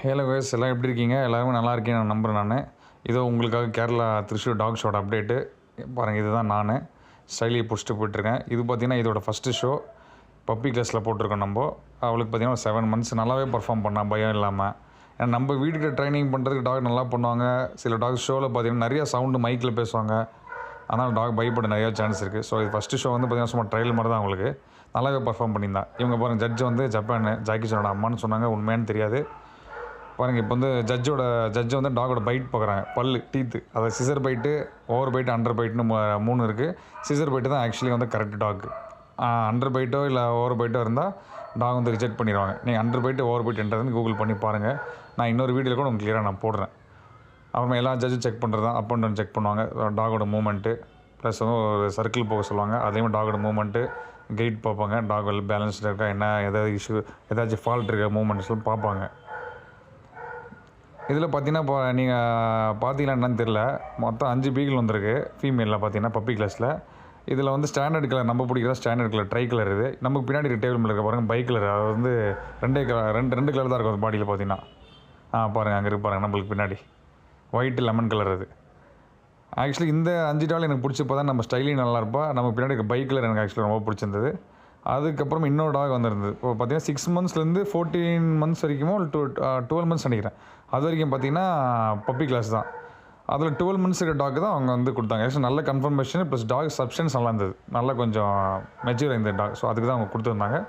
Hello guys, எல்லாம் எப்படி இருக்கீங்க? எல்லாருமே நல்லா இருக்கேன்னு நான் நம்புகிறேன். இதோ உங்களுக்காக கேரளா திருச்சூர் டாக் ஷோட அப்டேட்டு பாருங்கள். இதுதான் நான் ஸ்டைலியை பிடிச்சிட்டு போயிட்டுருக்கேன். இது பார்த்திங்கன்னா இதோட ஃபஸ்ட்டு ஷோ பப்பி கிளாஸில் போட்டிருக்கோம். அவளுக்கு பார்த்திங்கன்னா 7 months நல்லாவே பர்ஃபார்ம் பண்ணால் பயம் இல்லாமல். ஏன்னா நம்ம வீட்டுக்கு ட்ரைனிங் பண்ணுறதுக்கு டாக் நல்லா பண்ணுவாங்க. சில டாக் ஷோவில் பார்த்திங்கன்னா நிறையா சவுண்டு மைக்கில் பேசுவாங்க. அதனால் டாக் பயப்பட நிறையா சான்ஸ் இருக்குது. ஸோ இது ஃபஸ்ட்டு ஷோ வந்து பார்த்திங்கன்னா சும்மா ட்ரையல் மாதிரி தான் அவங்களுக்கு நல்லாவே பர்ஃபார்ம் பண்ணியிருந்தான். இவங்க பாருங்கள், ஜட்ஜ் வந்து ஜப்பான் ஜாக்கி சானோட அம்மான்னு சொன்னாங்க. உண்மையானு தெரியாது. பாருங்கள், இப்போ வந்து ஜட்ஜை வந்து டாகோட பைட் பார்க்குறாங்க. பல்லு டீத்து, அதை scissor bite, over bite, under பைட்டுன்னு 3 இருக்குது. சிசர் பைட்டு தான் ஆக்சுவலி வந்து கரெக்ட் டாக். அண்டர் பைட்டோ இல்லை ஓவர் பைட்டோ இருந்தால் டாக் வந்து ரிஜெக்ட் பண்ணிடுவாங்க. நீங்கள் அண்டர் பைட்டு ஓவர் பைட் என்றது கூகுள் பண்ணி பாருங்கள். நான் இன்னொரு வீடியோவில் கூட உங்களுக்கு கிளியராக நான் போடுறேன். அப்புறமா எல்லா ஜட்ஜும் செக் பண்ணுறது தான். அப் அண்ட் டவுன் செக் பண்ணுவாங்க. டாகோட மூமெண்ட்டு ப்ளஸ் வந்து ஒரு சர்க்கிள் போக சொல்லுவாங்க. அதேமாதிரி டாகோட மூமெண்ட்டு கெயிட் பார்ப்பாங்க. டாக் பேலன்ஸ்டாக இருக்கா, என்ன ஏதாவது இஷ்யூ, ஏதாச்சும் ஃபால்ட் இருக்க மூமெண்ட்ஸ்லாம் பார்ப்பாங்க. இதில் பார்த்தீங்கன்னா இப்போ நீங்கள் பார்த்தீங்கன்னா என்னன்னு தெரில, மொத்தம் 5 பீகிள் வந்திருக்கு ஃபீமேலில் பார்த்தீங்கன்னா பப்பி கிளாஸில். இதில் வந்து ஸ்டாண்டர்ட் கலர் நம்ம பிடிக்கிற ஸ்டாண்டர்ட் கலர் ட்ரை கலர். இது நமக்கு பின்னாடி டேபிள் இருக்க பாருங்கள், பைக் கலர். அது வந்து ரெண்டு கலர் தான் இருக்கும் அது பாடியில் பார்த்தீங்கன்னா. பாருங்கள், அங்கே இருக்கு பாருங்கள் நம்மளுக்கு பின்னாடி ஒயிட் லெமன் கலர். அது ஆக்சுவலி இந்த 5 டால் எனக்கு பிடிச்சப்போ தான் நம்ம ஸ்டைலிங் நல்லா இருப்பா. நமக்கு பின்னாடி இருக்க பைக் கலர் எனக்கு ஆக்சுவலி ரொம்ப பிடிச்சிருந்தது. அதுக்கப்புறம் இன்னொரு டாக் வந்துருந்தது. இப்போ பார்த்தீங்கன்னா 6 monthsலேருந்து 14 months வரைக்குமோ 12 months நினைக்கிறேன். அது வரைக்கும் பார்த்தீங்கன்னா பப்பி கிளாஸ் தான். அதில் 12 months இருக்க டாக் தான் அவங்க வந்து கொடுத்தாங்க. ஆக்சுவலி நல்ல கன்ஃபர்மேஷன் ப்ளஸ் டாக் சப்ஸ்டன்ஸ் நல்லா இருந்தது. நல்லா கொஞ்சம் மெச்சூர் இந்த டாக். ஸோ அதுக்கு தான் அவங்க கொடுத்துருந்தாங்க.